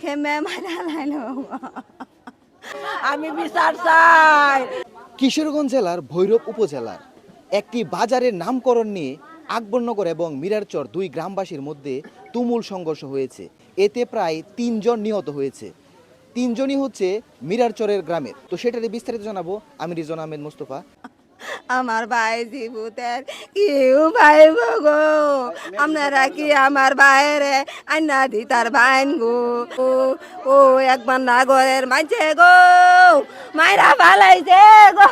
খেমে মারা লাইলো আমি বিচার চাই। কিশোরগঞ্জ জেলার ভৈরব উপজেলার একটি বাজারের নামকরণ নিয়ে আকবরনগর এবং মিরারচর দুই গ্রামবাসীর মধ্যে তুমুল সংঘর্ষ হয়েছে। এতে প্রায় 3 জন নিহত হয়েছে। 3 জনই হচ্ছে মিরারচরের গ্রামের। তো সেটারই বিস্তারিত জানাবো আমি রিজন আহমেদ মোস্তফা। আমার ভাই জীবুতের কেউ ভাইব গো আপনারা কি আমার ভাইরে আন্না দি তার বাইন গো ও ও একবার নাগরের মাঝে গো মাইরা ভালাইছে গো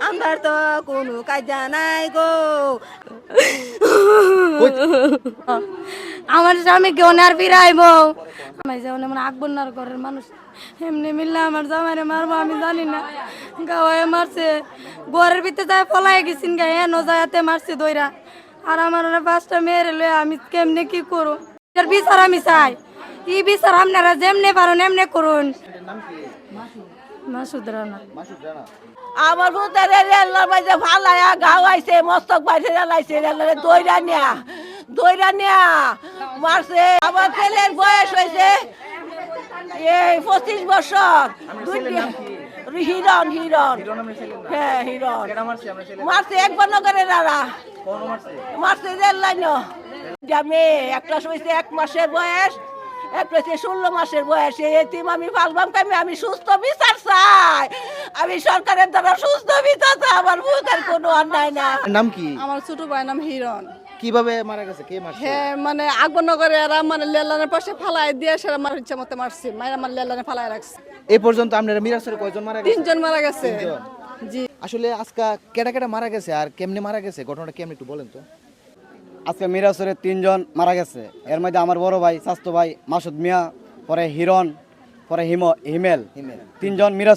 আমার তো কোনো কাজা নাই গো আমার স্বামী কেউ আর ফিরাইব আমি যেমন এমন আকবরনার ঘরের মানুষ এমনি মিললে আমার জামাইরে মারবো আমি জানি না গাওয়ায় মারছে ঘরের ভিতরে যায় পলাই গেছিন গায়ে এনো যায়াতে মারছে দইরা আর আমার 5টা মেয়ের লয়ে আমি কেমনে কি করো এর বিচার আমি চাই এই বিচার আপনারা যেমনে পারেন এমনি করুন মাসুদ রানা আমার ভূতের রেলের মাঝে ফালাইয়া গাওয়াইছে মস্তক বাইরে রেলাইছে রেলের দইরা নিয়া মারছে। আমার ছেলের বয়স হয়েছে এই 25 বছর। হিরণ হ্যাঁ হিরণ মারছে একবার নগরের মারছে রেল লাইন। আমি একটা হয়েছে 1 মাসের বয়স, একটা হচ্ছে 16 মাসের বয়স। এই এতিম আমি পালবাম কামে আমি সুস্থ বিচার চাই। আমি সরকারের দ্বারা সুস্থ বিচার চাই। আমার ভূতের কোনো অন্যায় না। নাম কি? আমার ছোট ভাই নাম হিরণ। কিভাবে মারা গেছে? কে মারছে? হ্যাঁ মানে আকবরনগরে এরা মানে লেলানের পাশে ফালাই দিয়ে সেরা আমার ইচ্ছা মতো মারছে, মায়ের আমার লেলানে ফালাই রাখছে। এই পর্যন্ত আপনারা মিরারচরে কয়জন মারা গেছে? 3 জন মারা গেছে। 3 জন। জি আসলে আজকে কেডা কেডা মারা গেছে আর কেমনে মারা গেছে ঘটনাটা কেমনে একটু বলেন তো। আজকে মিরাজপুরে 3 জন মারা গেছে। এর মধ্যে আমার বড় ভাই, স্বাস্থ্য ভাই মাসুদ মিয়া, পরে হিরণ, পরে হিমেল 3 জন মিরাজ